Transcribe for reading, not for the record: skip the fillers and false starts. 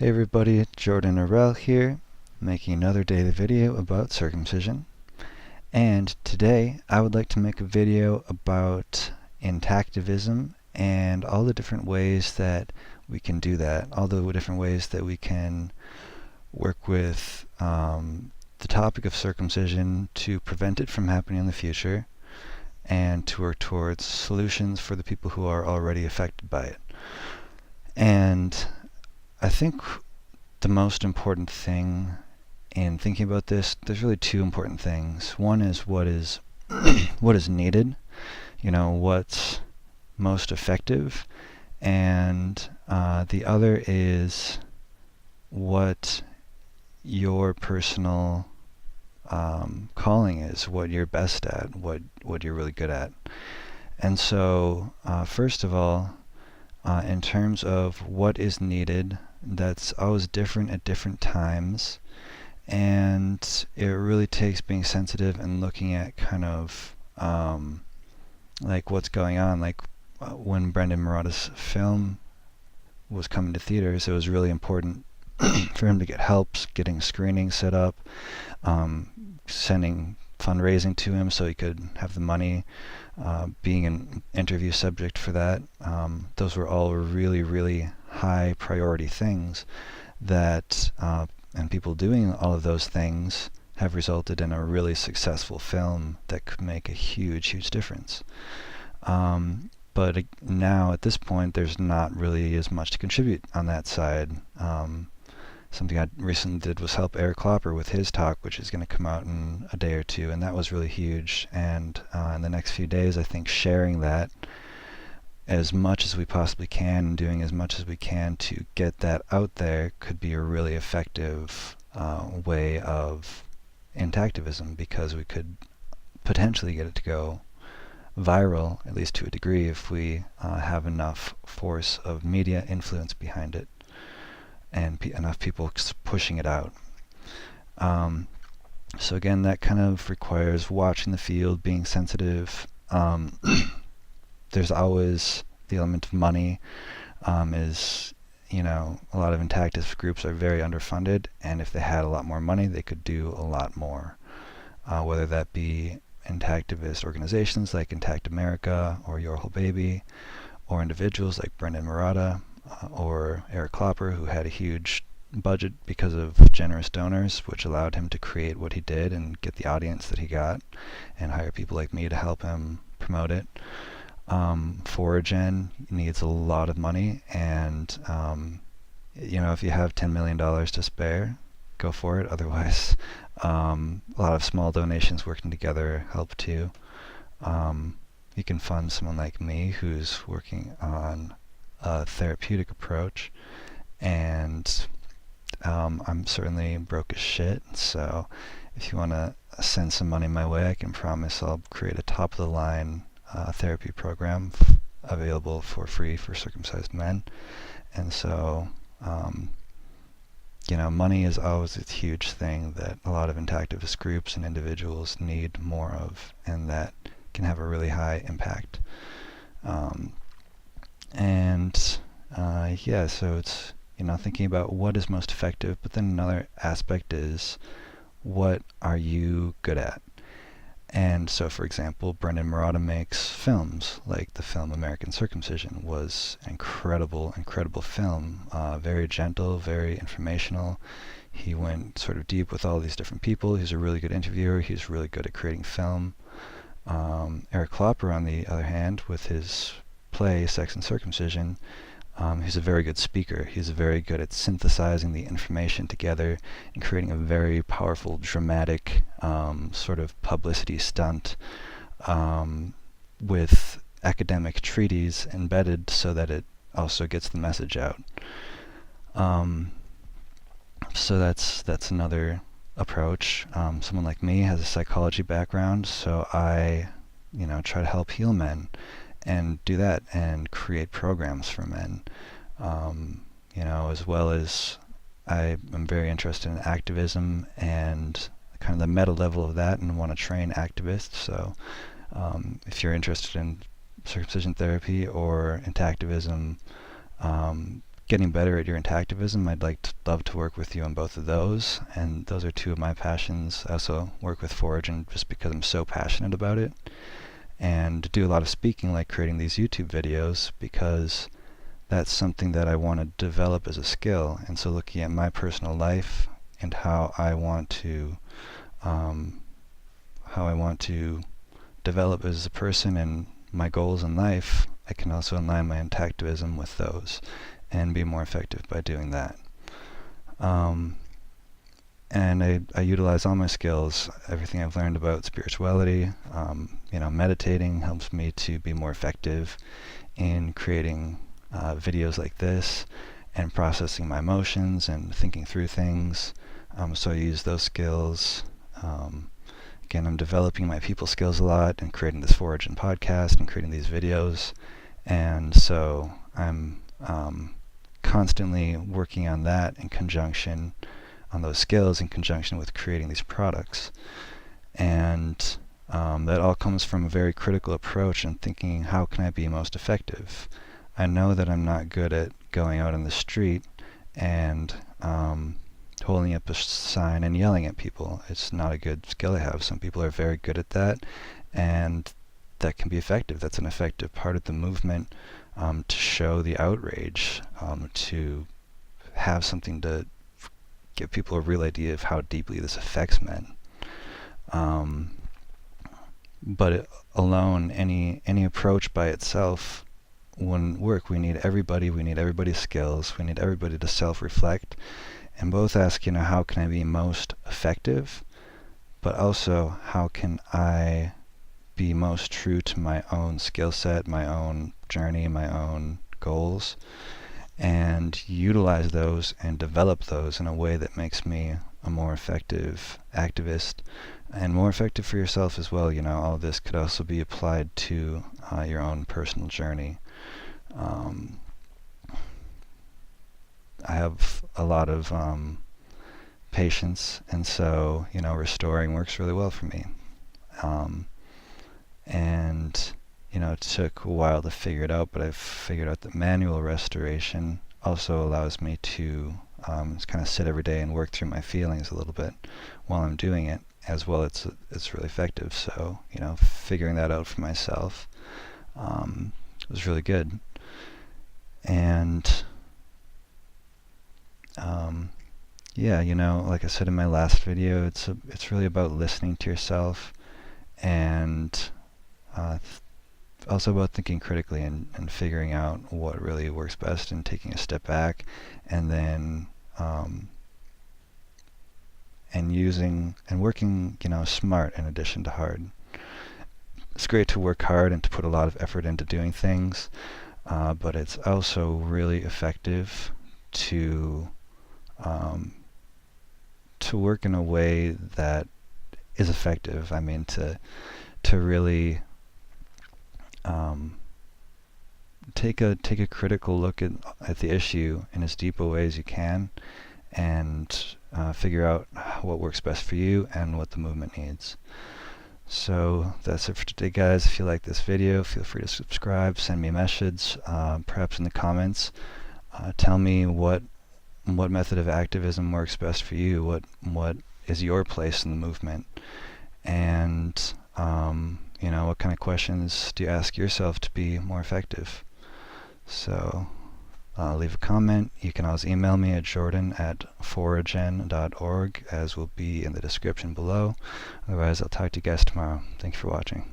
Hey everybody, Jordan Arel here, making another daily video about circumcision. And today I would like to make a video about Intactivism and all the different ways that we can do that, all the different ways that we can work with the topic of circumcision to prevent it from happening in the future and to work towards solutions for the people who are already affected by it. And I think the most important thing in thinking about this, there's really two important things. One is what is what is needed, what's most effective, and the other is what your personal calling is, what you're best at, what you're really good at. And so first of all, in terms of what is needed, that's always different at different times, and it really takes being sensitive and looking at kind of like what's going on. Like when Brendan Marotta's film was coming to theaters, it was really important for him to get help getting screenings set up, sending fundraising to him so he could have the money, being an interview subject for that. Those were all really, really high priority things that, and people doing all of those things have resulted in a really successful film that could make a huge, huge difference. But now at this point, there's not really as much to contribute on that side. Something I recently did was help Eric Klopper with his talk, which is going to come out in a day or two, and that was really huge. And in the next few days, I think sharing that as much as we possibly can and doing as much as we can to get that out there could be a really effective way of Intactivism, because we could potentially get it to go viral, at least to a degree, if we have enough force of media influence behind it and enough people pushing it out. So again, that kind of requires watching the field, being sensitive. There's always the element of money. A lot of intactivist groups are very underfunded, and if they had a lot more money, they could do a lot more. Whether that be intactivist organizations like Intact America or Your Whole Baby, or individuals like Brendan Marotta, or Eric Klopper, who had a huge budget because of generous donors, which allowed him to create what he did and get the audience that he got, and hire people like me to help him promote it. Foragen needs a lot of money, and if you have $10 million to spare, go for it. Otherwise, a lot of small donations working together help too. You can fund someone like me who's working on a therapeutic approach, and I'm certainly broke as shit, so if you want to send some money my way, I can promise I'll create a top-of-the-line therapy program available for free for circumcised men. And so money is always a huge thing that a lot of intactivist groups and individuals need more of, and that can have a really high impact. So it's thinking about what is most effective, but then another aspect is what are you good at? And so, for example, Brendan Marotta makes films, like the film American Circumcision was an incredible, incredible film, very gentle, very informational. He went sort of deep with all these different people. He's a really good interviewer. He's really good at creating film. Eric Klopper, on the other hand, with his play Sex and Circumcision, he's a very good speaker. He's very good at synthesizing the information together and creating a very powerful, dramatic sort of publicity stunt with academic treatise embedded so that it also gets the message out. So that's another approach. Someone like me has a psychology background, so I try to help heal men and do that and create programs for men, as well as I am very interested in activism and kind of the meta level of that, and want to train activists. So if you're interested in circumcision therapy or intactivism, getting better at your Intactivism, I'd love to work with you on both of those, and those are two of my passions. I also work with Foragin just because I'm so passionate about it, and do a lot of speaking, like creating these YouTube videos, because that's something that I want to develop as a skill. And so looking at my personal life and how I want to develop as a person and my goals in life, I can also align my Intactivism with those and be more effective by doing that. And I utilize all my skills, everything I've learned about spirituality. Meditating helps me to be more effective in creating videos like this and processing my emotions and thinking through things. So I use those skills. Again, I'm developing my people skills a lot and creating this Foragin podcast and creating these videos. And so I'm constantly working on that in conjunction, on those skills in conjunction with creating these products. And that all comes from a very critical approach and thinking, how can I be most effective? I know that I'm not good at going out on the street and holding up a sign and yelling at people. It's not a good skill I have. Some people are very good at that, and that can be effective. That's an effective part of the movement, to show the outrage, to have something to give people a real idea of how deeply this affects men. But alone, any approach by itself wouldn't work. We need everybody's skills, we need everybody to self-reflect and both ask, how can I be most effective, but also how can I be most true to my own skill set, my own journey, my own goals, and utilize those and develop those in a way that makes me a more effective activist and more effective for yourself as well. All of this could also be applied to your own personal journey. I have a lot of patience, and so restoring works really well for me. And it took a while to figure it out, but I've figured out that manual restoration also allows me to kind of sit every day and work through my feelings a little bit while I'm doing it as well. It's really effective. So figuring that out for myself was really good. And like I said in my last video, it's really about listening to yourself, and also about thinking critically and figuring out what really works best and taking a step back, and then and using and working smart in addition to hard. It's great to work hard and to put a lot of effort into doing things, but it's also really effective to work in a way that is effective. I mean, to really take a critical look at the issue in as deep a way as you can, and figure out what works best for you and what the movement needs. So that's it for today, guys. If you like this video, feel free to subscribe, send me a message, perhaps in the comments. Tell me what method of activism works best for you, what is your place in the movement, and what kind of questions do you ask yourself to be more effective. So leave a comment. You can always email me at jordan@foragin.org, as will be in the description below. Otherwise, I'll talk to you guys tomorrow. Thank you for watching.